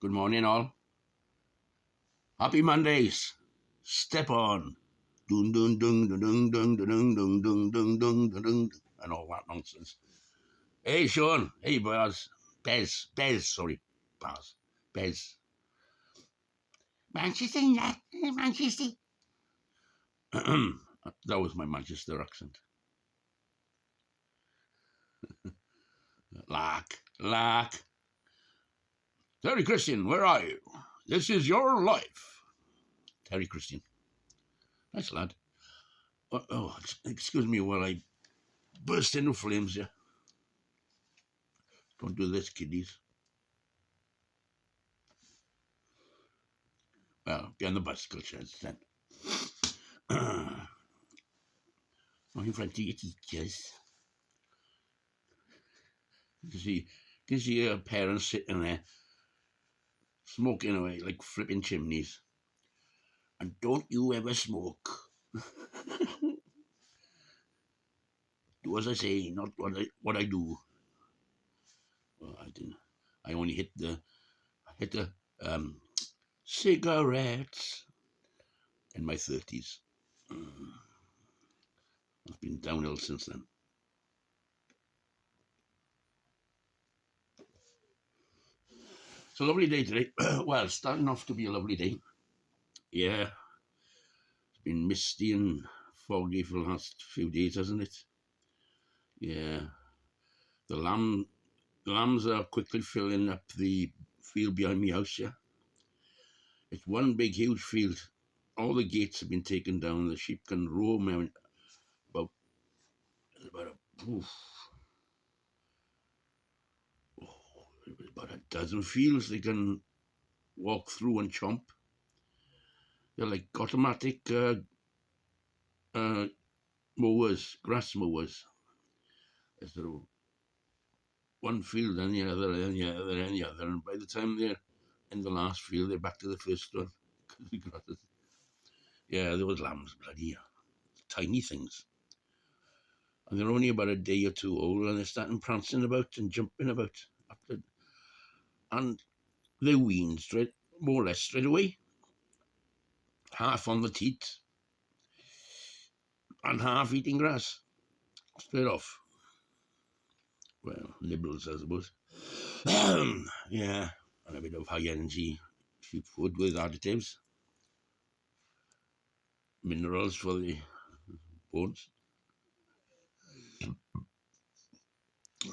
Good morning, all. Happy Mondays. Step on. Dun dun dun dun dun dun dun dun dun dun dun dun dun, and all that nonsense. Hey, Sean. Hey, Baz. Bez. Sorry, Baz. Bez. Manchester United. Manchester. That was my Manchester accent. Lark. Terry Christian, where are you? This is your life. Terry Christian. Nice lad. Excuse me while I burst into flames here. Don't do this, kiddies. Well, behind the bicycle sheds then. Not in front of your teachers. You can see your parents sitting there smoking away like flipping chimneys. And don't you ever smoke. Do as I say, not what I do. Well, I didn't. I only hit the cigarettes in my 30s. I've been downhill since then. It's a lovely day today. Well, starting off to be a lovely day. Yeah, it's been misty and foggy for the last few days, hasn't it? Yeah, the lambs are quickly filling up the field behind my house. Yeah, it's one big, huge field. All the gates have been taken down. The sheep can roam out about about a dozen fields they can walk through and chomp. They're like automatic mowers, grass mowers. Sort of one field, then the other, then the other, then the other, and by the time they're in the last field, they're back to the first one. Yeah, there was lambs, bloody tiny things. And they're only about a day or two old, and they're starting prancing about and jumping about. And they weaned more or less straight away. Half on the teat, and half eating grass. Straight off. Well, liberals, I suppose. Yeah, and a bit of high energy sheep food with additives. Minerals for the bones.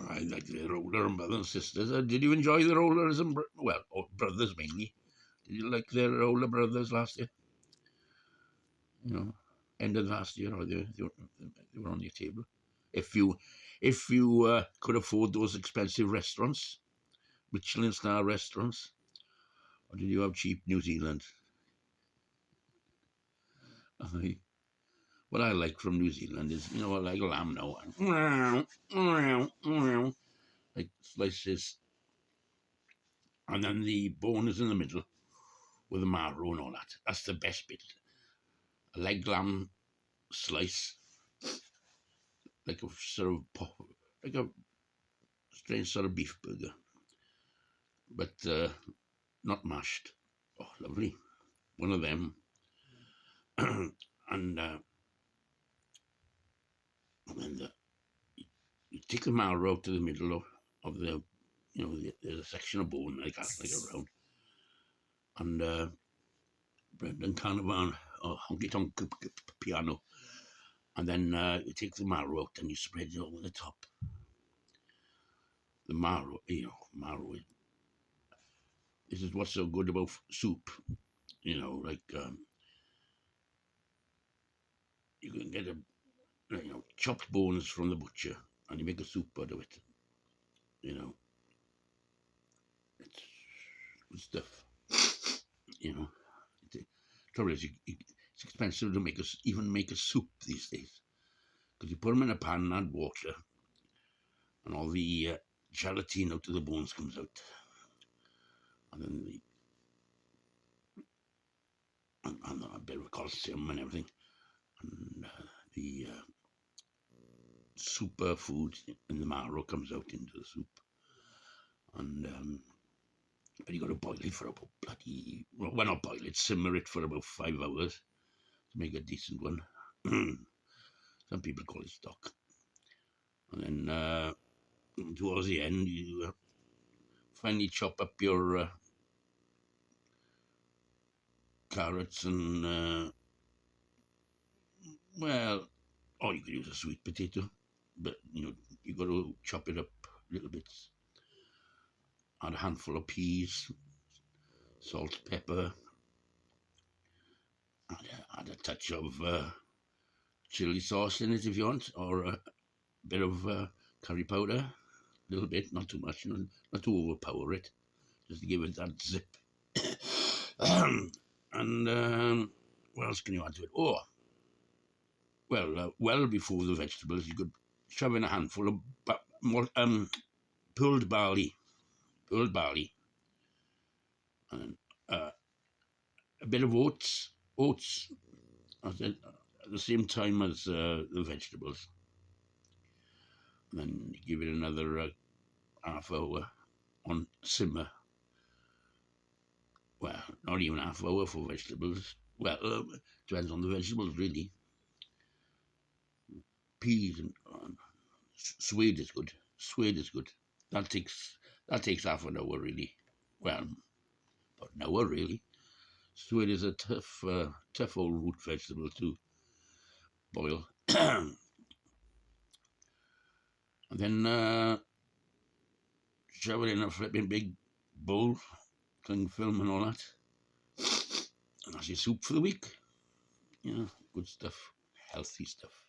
I like the roller and brothers and sisters. Did you enjoy the rollers and brothers mainly? Did you like the roller brothers last year? You know, end of last year, or they were on your table. If you could afford those expensive restaurants, Michelin star restaurants, or did you have cheap New Zealand? What I like from New Zealand is, like lamb now, like slices, and then the bone is in the middle with the marrow and all that. That's the best bit. A leg lamb slice, like a sort of like a strange sort of beef burger, but not mashed. Oh, lovely. One of them, and then you take the marrow out to the middle of the, there's a section of bone like that, like a round, and Brendan Carnavan or Honky Tonk Piano, and then you take the marrow out and you spread it over the top. The marrow, marrow. This is what's so good about soup, like you can get chopped bones from the butcher and you make a soup out of it. It's good stuff. The trouble is, it's expensive to even make a soup these days, because you put them in a pan and add water, and all the gelatin out of the bones comes out, and then and a bit of calcium and everything, and the super food in the marrow comes out into the soup, and But you got to boil it for about bloody, well, not boil it, simmer it for about 5 hours to make a decent one. Some people call it stock. And then towards the end, you finally chop up your carrots and, well, or you could use a sweet potato, but you got to chop it up little bits. Add a handful of peas, salt, pepper, add a touch of chili sauce in it if you want, or a bit of curry powder, a little bit, not too much, not to overpower it, just to give it that zip. And what else can you add to it? Oh, well before the vegetables, you could shove in a handful of pulled barley, and a bit of oats at the same time as the vegetables. And then give it another half hour on simmer. Well, not even half hour for vegetables. Well, depends on the vegetables, really. Peas and swede is good. That takes half an hour, really. Well, about an hour, really. Swede is a tough old root vegetable to boil. And then shove it in a flipping big bowl, cling film and all that. And that's your soup for the week. Yeah, good stuff. Healthy stuff.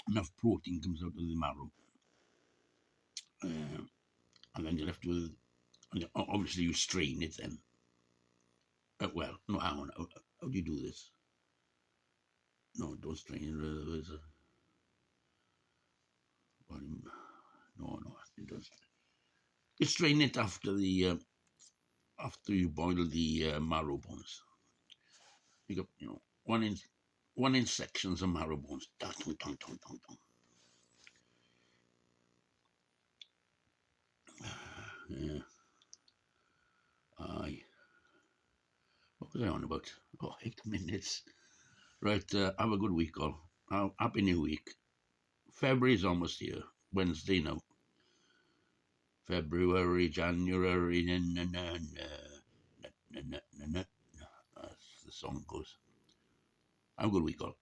Enough protein comes out of the marrow. And then you're left with, obviously you strain it then. Well, no, hang on. How do you do this? No, don't strain it. There's a, no, don't. You strain it after you boil the marrow bones. You got one inch sections of marrow bones. Dun, dun, dun, dun, dun, dun. Yeah. Aye. What was I on about? Oh, 8 minutes. Right, have a good week, all. Happy New Week. February's almost here. Wednesday now. February, January, as the song goes. Have a good week, all.